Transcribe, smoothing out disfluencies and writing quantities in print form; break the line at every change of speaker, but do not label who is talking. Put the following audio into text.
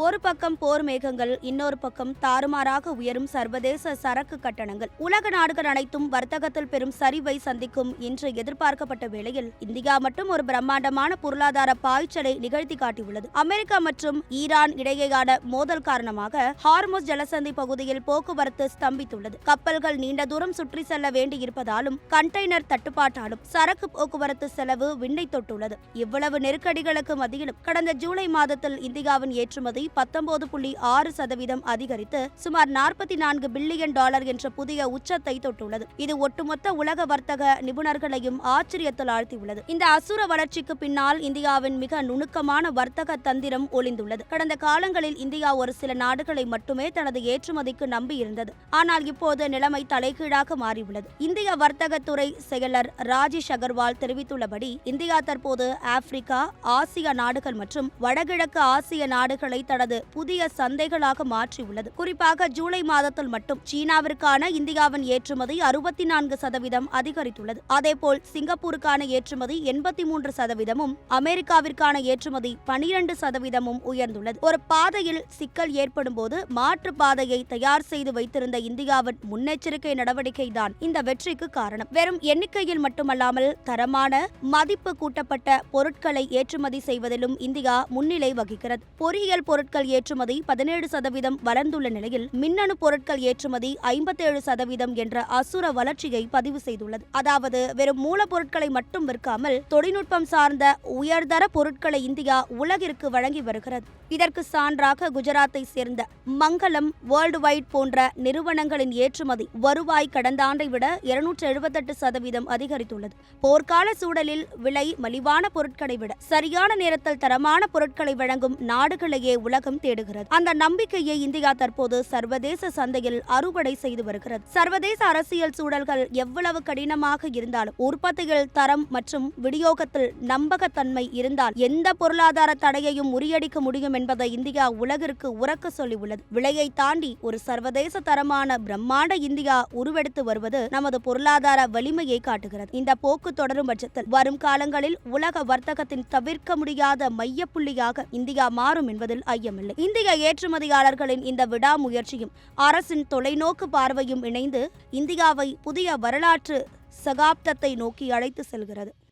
ஒரு பக்கம் போர் மேகங்கள், இன்னொரு பக்கம் தாறுமாறாக உயரும் சர்வதேச சரக்கு கட்டணங்கள். உலக நாடுகள் அனைத்தும் வர்த்தகத்தில் பெரும் சரிவை சந்திக்கும் என்று எதிர்பார்க்கப்பட்ட வேளையில் இந்தியா மட்டும் ஒரு பிரம்மாண்டமான பொருளாதார பாய்ச்சலை நிகழ்த்தி காட்டியுள்ளது. அமெரிக்கா மற்றும் ஈரான் இடையேயான மோதல் காரணமாக ஹார்முஸ் ஜலசந்தி பகுதியில் போக்குவரத்து ஸ்தம்பித்துள்ளது. கப்பல்கள் நீண்ட தூரம் சுற்றி செல்ல வேண்டியிருப்பதாலும் கண்டெய்னர் தட்டுப்பாட்டாலும் சரக்கு போக்குவரத்து செலவு விண்ணை தொட்டுள்ளது. இவ்வளவு நெருக்கடிகளுக்கு மத்தியிலும் கடந்த ஜூலை மாதத்தில் இந்தியாவின் ஏற்றுமதி 19.6% அதிகரித்து சுமார் $44 பில்லியன் என்ற புதிய உச்சத்தை தொட்டுள்ளது. இது ஒட்டுமொத்த உலக வர்த்தக நிபுணர்களையும் ஆச்சரியத்தில் ஆழ்த்தியுள்ளது. இந்த அசுர வளர்ச்சிக்கு பின்னால் இந்தியாவின் மிக நுணுக்கமான வர்த்தக தந்திரம் ஒளிந்துள்ளது. கடந்த காலங்களில் இந்தியா ஒரு சில நாடுகளை மட்டுமே தனது ஏற்றுமதிக்கு நம்பியிருந்தது. ஆனால் இப்போது நிலைமை தலைகீழாக மாறியுள்ளது. இந்திய வர்த்தகத்துறை செயலர் ராஜேஷ் அகர்வால் தெரிவித்துள்ளபடி இந்தியா தற்போது ஆப்பிரிக்கா, ஆசிய நாடுகள் மற்றும் வடகிழக்கு ஆசிய நாடுகளை தனது புதிய சந்தைகளாக மாற்றியுள்ளது. குறிப்பாக ஜூலை மாதத்தில் மட்டும் சீனாவிற்கான இந்தியாவின் ஏற்றுமதி 64% அதிகரித்துள்ளது. அதேபோல் சிங்கப்பூருக்கான ஏற்றுமதி 83%, அமெரிக்காவிற்கான ஏற்றுமதி 12% உயர்ந்துள்ளது. ஒரு பாதையில் சிக்கல் ஏற்படும் போது மாற்று பாதையை தயார் செய்து வைத்திருந்த இந்தியாவின் முன்னெச்சரிக்கை நடவடிக்கை தான் இந்த வெற்றிக்கு காரணம். வெறும் எண்ணிக்கையில் மட்டுமல்லாமல் தரமான மதிப்பு கூட்டப்பட்ட பொருட்களை ஏற்றுமதி செய்வதிலும் இந்தியா முன்னிலை வகிக்கிறது. பொறியியல் பொருட்கள் ஏற்றுமதி 17% வளர்ந்துள்ள நிலையில் மின்னணு பொருட்கள் ஏற்றுமதி 57% என்ற அசுர வளர்ச்சியை பதிவு செய்துள்ளது. அதாவது வெறும் மூலப்பொருட்களை மட்டும் விற்காமல் தொழில்நுட்பம் சார்ந்த உயர்தர பொருட்களை இந்தியா உலகிற்கு வழங்கி வருகிறது. இதற்கு சான்றாக குஜராத்தை சேர்ந்த மங்களம் வேர்ல்டு வைட் போன்ற நிறுவனங்களின் ஏற்றுமதி வருவாய் கடந்த ஆண்டை விட 278% அதிகரித்துள்ளது. போர்க்கால சூழலில் விலை மலிவான பொருட்களை விட சரியான நேரத்தில் தரமான பொருட்களை வழங்கும் நாடுகளையே உலகம் தேடுகிறது. அந்த நம்பிக்கையை இந்தியா தற்போது சர்வதேச சந்தையில் அறுவடை செய்து வருகிறது. சர்வதேச அரசியல் சூழல்கள் எவ்வளவு கடினமாக இருந்தாலும் உற்பத்தியில் தரம் மற்றும் விநியோகத்தில் நம்பகத்தன்மை இருந்தால் எந்த பொருளாதார தடையையும் முறியடிக்க முடியும் என்பதை இந்தியா உலகிற்கு உரக்க சொல்லியுள்ளது. விலையை தாண்டி ஒரு சர்வதேச தரமான பிரம்மாண்ட இந்தியா உருவெடுத்து வருவது நமது பொருளாதார வலிமையை காட்டுகிறது. இந்த போக்கு தொடரும் பட்சத்தில் வரும் காலங்களில் உலக வர்த்தகத்தின் தவிர்க்க முடியாத மையப்புள்ளியாக இந்தியா மாறும் என்பதில் ஐயமில்லை. இந்திய ஏற்றுமதியாளர்களின் இந்த விடாமுயற்சியும் அரசின் தொலைநோக்கு பார்வையும் இணைந்து இந்தியாவை புதிய வரலாற்று சகாப்தத்தை நோக்கி அழைத்து செல்கிறது.